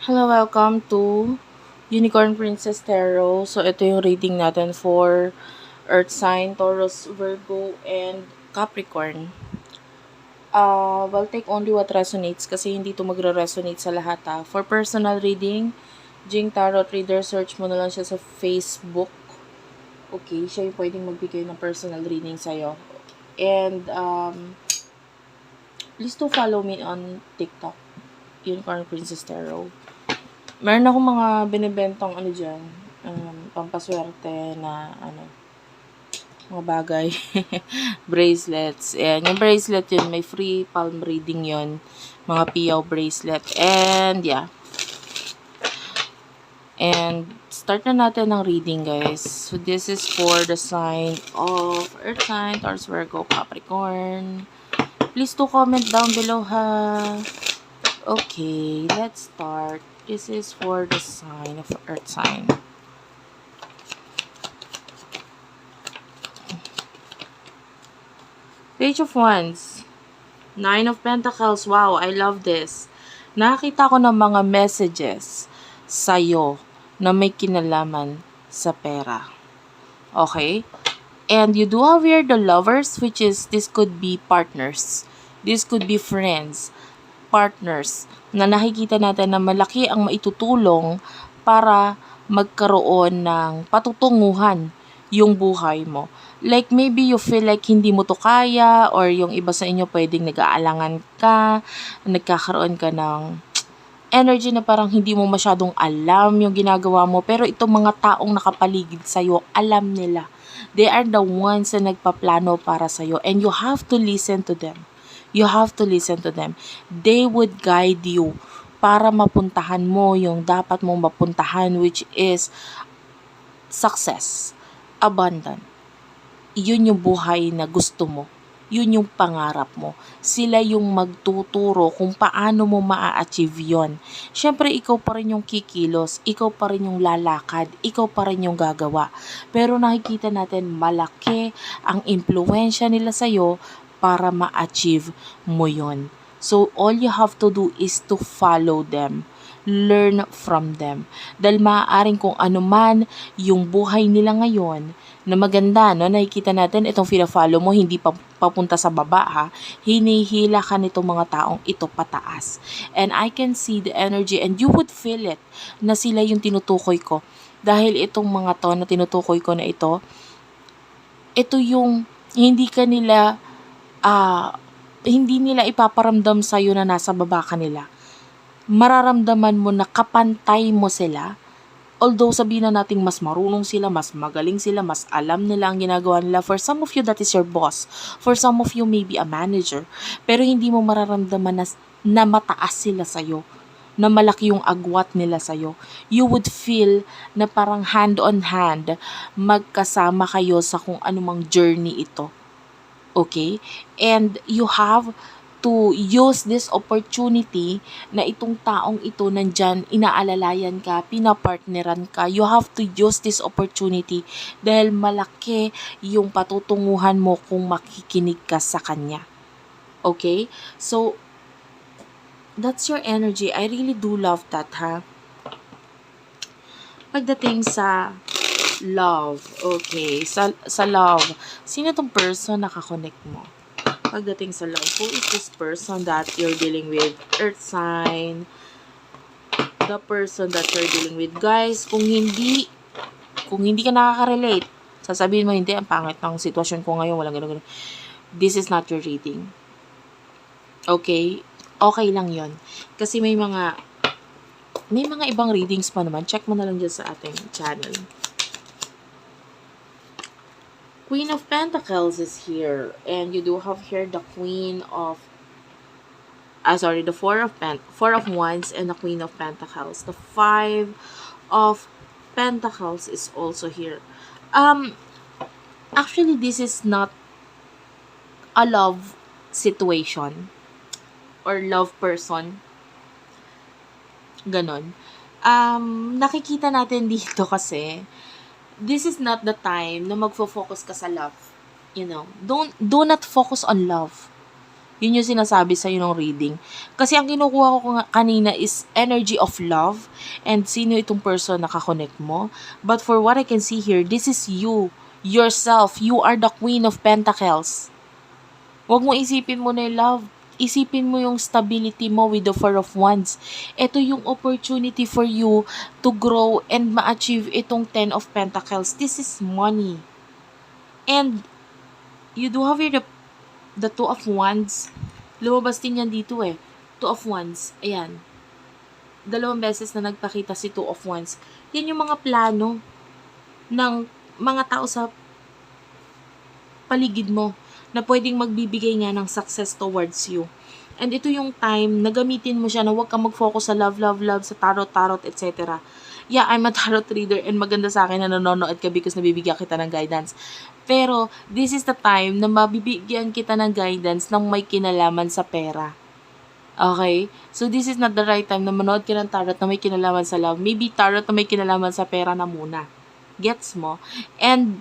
Hello, welcome to Unicorn Princess Tarot. So, ito yung reading natin for Earth sign, Taurus, Virgo, and Capricorn. We'll take only what resonates kasi hindi to magre-resonate sa lahat ha. For personal reading, Jing Tarot Reader, search mo na lang siya sa Facebook. Okay, siya yung pwedeng magbigay ng personal reading sa'yo. And, please to follow me on TikTok, Unicorn Princess Tarot. Meron akong mga binibentang dyan, pampaswerte na mga bagay. Bracelets. Ayan, yung bracelet yun, may free palm reading yun. Mga piyaw bracelet. And, yeah. And, start na natin ng reading, guys. So, this is for the sign of Earth sign, Taurus, Virgo, Capricorn. Please to comment down below, ha. Okay, let's start. This is for the sign of Earth sign. Page of Wands. Nine of Pentacles. Wow, I love this. Nakita ko ng mga messages sa'yo na may kinalaman sa pera. Okay? And you do have here the lovers, which is, this could be partners. This could be friends, partners, na nakikita natin na malaki ang maitutulong para magkaroon ng patutunguhan yung buhay mo. Like, maybe you feel like hindi mo to kaya, or yung iba sa inyo pwedeng nag-aalangan ka, nagkakaroon ka ng energy na parang hindi mo masyadong alam yung ginagawa mo, pero itong mga taong nakapaligid sa'yo, alam nila. They are the ones na nagpaplano para sa'yo, and you have to listen to them. You have to listen to them. They would guide you para mapuntahan mo yung dapat mong mapuntahan, which is success, abundant. Yun yung buhay na gusto mo. Yun yung pangarap mo. Sila yung magtuturo kung paano mo maa-achieve yun. Siyempre, ikaw pa rin yung kikilos, ikaw pa rin yung lalakad, ikaw pa rin yung gagawa. Pero nakikita natin malaki ang impluensya nila sa'yo para ma-achieve mo yun. So, all you have to do is to follow them. Learn from them. Dahil maaaring kung ano man yung buhay nila ngayon na maganda, no? Nakikita natin itong fina-follow mo, hindi papunta sa baba, ha? Hinihila ka nitong mga taong ito pataas. And I can see the energy, and you would feel it na sila yung tinutukoy ko. Dahil itong mga to na tinutukoy ko na ito yung hindi nila ipaparamdam sa'yo na nasa baba ka nila. Mararamdaman mo na kapantay mo sila. Although sabihin na natin mas marunong sila, mas magaling sila, mas alam nila ang ginagawa nila. For some of you, that is your boss. For some of you, maybe a manager. Pero hindi mo mararamdaman na mataas sila sa'yo, na malaki yung agwat nila sa'yo. You would feel na parang hand on hand, magkasama kayo sa kung anumang journey ito. Okay? And you have to use this opportunity na itong taong ito nandyan, inaalalayan ka, pinapartneran ka. You have to use this opportunity dahil malaki yung patutunguhan mo kung makikinig ka sa kanya. Okay? So, that's your energy. I really do love that, ha? Pagdating sa love, okay, sa love, sino tong person na kakonect mo? Pagdating sa love, who is this person that you're dealing with? Earth sign, the person that you're dealing with. Guys, kung hindi ka nakaka-relate, sasabihin mo, hindi, ang pangit ng sitwasyon ko ngayon, walang gano'n. This is not your reading. Okay? Okay lang yon. Kasi may mga ibang readings pa naman. Check mo na lang dyan sa ating channel. Queen of Pentacles is here, and you do have here the the Four of Wands and the Queen of Pentacles. The Five of Pentacles is also here. Actually, this is not a love situation or love person. Ganon. Nakikita natin dito kasi this is not the time na magfo-focus ka sa love. You know, do not focus on love. Yun yung sinasabi sa'yo ng reading. Kasi ang kinukuha ko kanina is energy of love and sino itong person na kakonect mo. But for what I can see here, this is you, yourself. You are the Queen of Pentacles. Huwag mo isipin mo na yung love. Isipin mo yung stability mo with the Four of Wands. Ito yung opportunity for you to grow and ma-achieve itong Ten of Pentacles. This is money. And you do have here the Two of Wands. Lumabas din yan dito eh. Two of Wands. Ayan. 2 beses na nagpakita si Two of Wands. Yan yung mga plano ng mga tao sa paligid mo na pwedeng magbibigay nga ng success towards you. And ito yung time na gamitin mo siya na huwag kang mag-focus sa love, sa tarot, etc. Yeah, I'm a tarot reader and maganda sa akin na nanonood ka because nabibigyan kita ng guidance. Pero, this is the time na mabibigyan kita ng guidance ng may kinalaman sa pera. Okay? So, this is not the right time na manood ka ng tarot na may kinalaman sa love. Maybe tarot na may kinalaman sa pera na muna. Gets mo? And,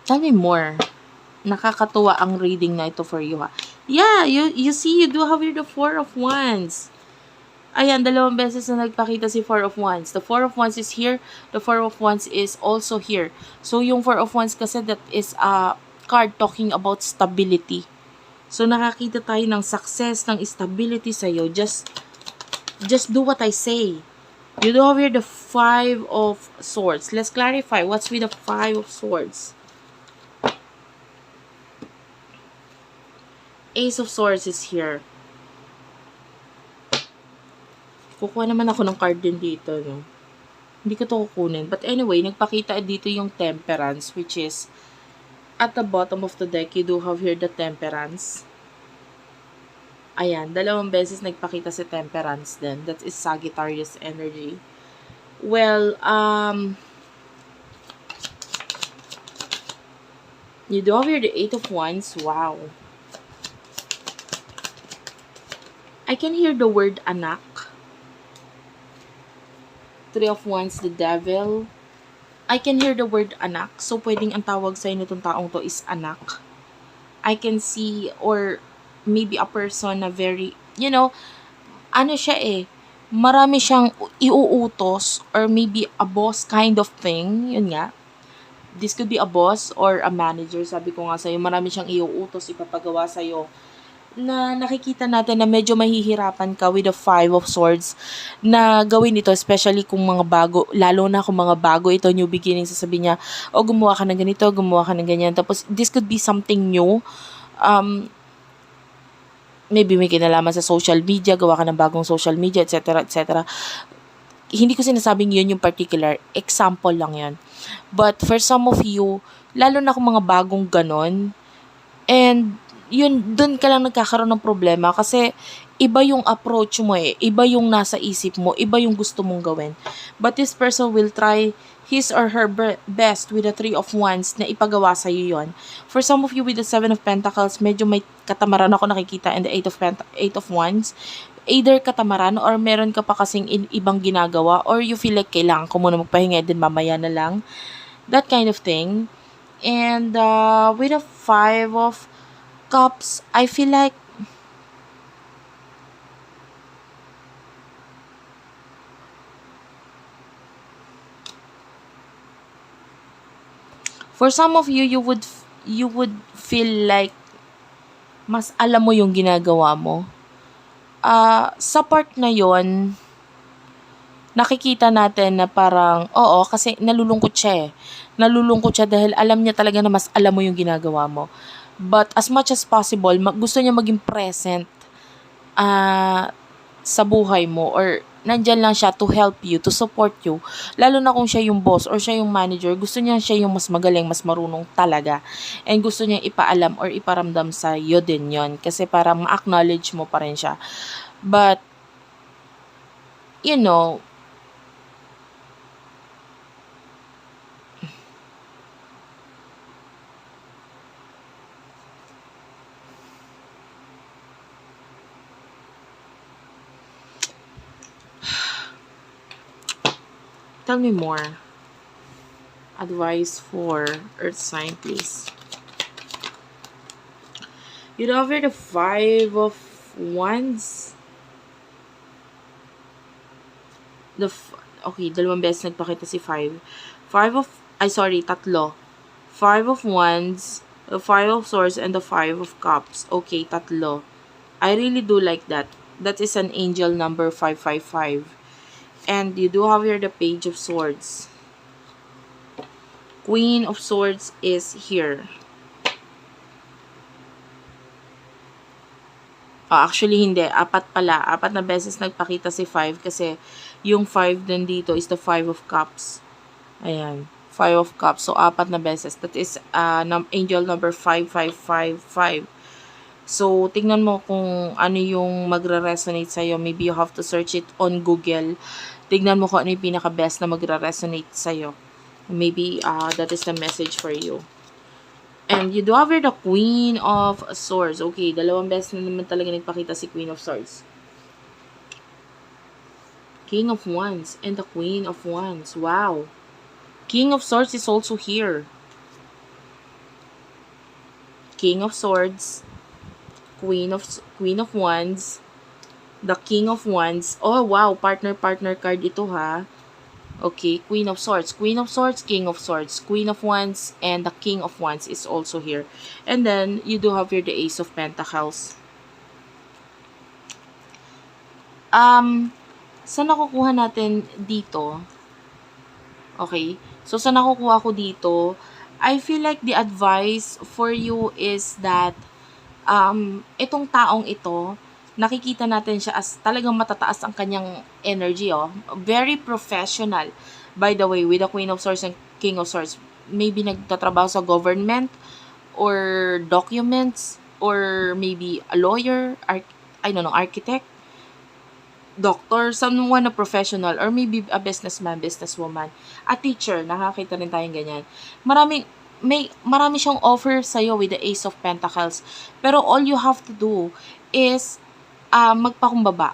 tell me more. Nakakatuwa ang reading na ito for you, ha? Yeah, you see, you do have here the Four of Wands. Ayan, 2 beses na nagpakita si Four of Wands. The Four of Wands is here. The Four of Wands is also here. So, yung Four of Wands kasi that is a card talking about stability. So, nakakita tayo ng success, ng stability sa'yo. Just do what I say. You do have here the Five of Swords. Let's clarify. What's with the Five of Swords? Ace of Swords is here. Kukuha naman ako ng card din dito, no? Hindi ko to kukunin. But anyway, nagpakita dito yung Temperance, which is at the bottom of the deck, you do have here the Temperance. Ayan, 2 beses nagpakita si Temperance din. That is Sagittarius energy. Well, you do have here the Eight of Wands. Wow. I can hear the word anak. Three of Wands, the Devil. I can hear the word anak. So, pwedeng ang tawag sa'yo nitong taong to is anak. I can see, or maybe a person na very, ano siya eh, marami siyang iuutos, or maybe a boss kind of thing. Yun nga. This could be a boss or a manager. Sabi ko nga sa'yo, marami siyang iuutos, ipapagawa sa'yo, na nakikita natin na medyo mahihirapan ka with the Five of Swords na gawin ito, especially kung mga bago, lalo na kung mga bago ito, new beginning, sasabihin niya, gumawa ka ng ganito, gumawa ka ng ganyan. Tapos, this could be something new. Maybe may kinalaman sa social media, gawa ka ng bagong social media, etc., etc. Hindi ko sinasabing yun yung particular. Example lang yan. But for some of you, lalo na kung mga bagong ganon, and yun, dun ka lang nagkakaroon ng problema kasi iba yung approach mo eh, iba yung nasa isip mo, iba yung gusto mong gawin. But this person will try his or her best with the Three of Wands na ipagawa sa'yo yun. For some of you with the Seven of Pentacles, medyo may katamaran ako nakikita in the Eight of Wands. Either katamaran or meron ka pa kasing ibang ginagawa or you feel like kailangan ko muna magpahinga din mamaya na lang. That kind of thing. And with the Five of Cups, I feel like for some of you, you would feel like mas alam mo yung ginagawa mo. Sa part na yon, nakikita natin na parang, oo, kasi nalulungkot siya eh. Nalulungkot siya dahil alam niya talaga na mas alam mo yung ginagawa mo. But as much as possible, gusto niya maging present sa buhay mo, or nandyan lang siya to help you, to support you. Lalo na kung siya yung boss or siya yung manager, gusto niya siya yung mas magaling, mas marunong talaga. And gusto niya ipaalam or iparamdam sa iyo din yon, kasi para ma-acknowledge mo pa rin siya. But, tell me more. Advice for Earth sign, please. You do have here the Five of Wands. Okay, dalawang beses nagpakita si Five. Tatlo. Five of Wands, the Five of Swords, and the Five of Cups. Okay, tatlo. I really do like that. That is an angel number 555. And you do have here the Page of Swords. Queen of Swords is here. Actually, hindi. Apat pala. Apat na beses nagpakita si 5 kasi yung 5 din dito is the 5 of Cups. Ayan. 5 of Cups. So, apat na beses. That is angel number 5555. So, tingnan mo kung ano yung magre-resonate sa'yo. Maybe you have to search it on Google. Tingnan mo kung ano yung pinaka-best na magre-resonate sa'yo. Maybe that is the message for you. And you do have here the Queen of Swords. Okay, dalawang beses na naman talaga nagpakita si Queen of Swords. King of Wands and the Queen of Wands. Wow. King of Swords is also here. King of Swords, Queen of Wands, the King of Wands. Oh, wow. Partner card ito, ha. Okay, Queen of Swords, King of Swords, Queen of Wands, and the King of Wands is also here. And then, you do have here the Ace of Pentacles. Saan nakukuha natin dito? Okay, so saan nakukuha ko dito? I feel like the advice for you is that, itong taong ito, nakikita natin siya as talagang matataas ang kanyang energy, oh. Very professional. By the way, with the Queen of Swords and King of Swords, maybe nagtatrabaho sa government or documents or maybe a lawyer, architect, doctor, someone na professional, or maybe a businessman, businesswoman, a teacher, nakakita rin tayong ganyan. Marami siyang offer sa'yo with the Ace of Pentacles. Pero all you have to do is magpakumbaba.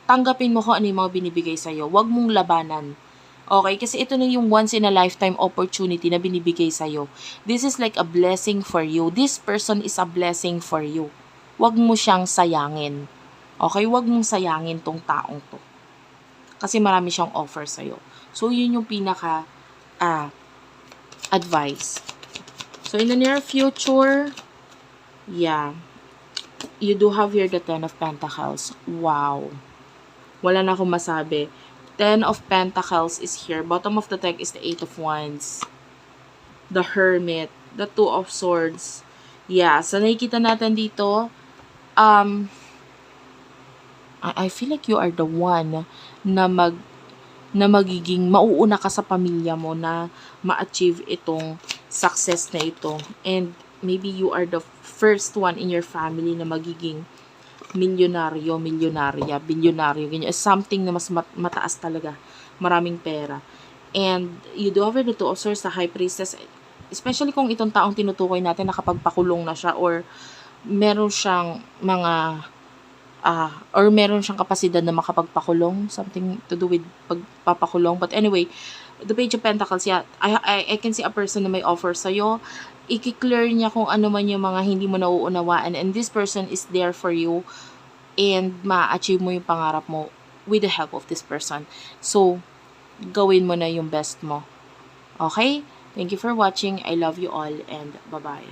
Tanggapin mo kung ano yung mga binibigay sa'yo. Huwag mong labanan. Okay? Kasi ito na yung once in a lifetime opportunity na binibigay sa'yo. This is like a blessing for you. This person is a blessing for you. Huwag mo siyang sayangin. Okay? Huwag mong sayangin tong taong to. Kasi marami siyang offer sa'yo. So, yun yung pinaka advice. So, in the near future, yeah, you do have here the Ten of Pentacles. Wow. Wala na akong masabi. Ten of Pentacles is here. Bottom of the deck is the Eight of Wands. The Hermit. The Two of Swords. Yeah. So, nakikita natin dito, I feel like you are the one na magiging mauuna ka sa pamilya mo na ma-achieve itong success na ito. And maybe you are the first one in your family na magiging milyonaryo, bilyonaryo, ganyan. Something na mas mataas talaga. Maraming pera. And you do have the Two of Swords, the High Priestess. Especially kung itong taong tinutukoy natin nakapagpakulong na siya or meron siyang meron siyang kapasidad na makapagpakulong. Something to do with pagpapakulong. But anyway, the Page of Pentacles, yeah, I can see a person na may offer sa'yo. I-clear niya kung ano man yung mga hindi mo nauunawaan, and this person is there for you and ma-achieve mo yung pangarap mo with the help of this person. So, gawin mo na yung best mo. Okay? Thank you for watching. I love you all and bye-bye.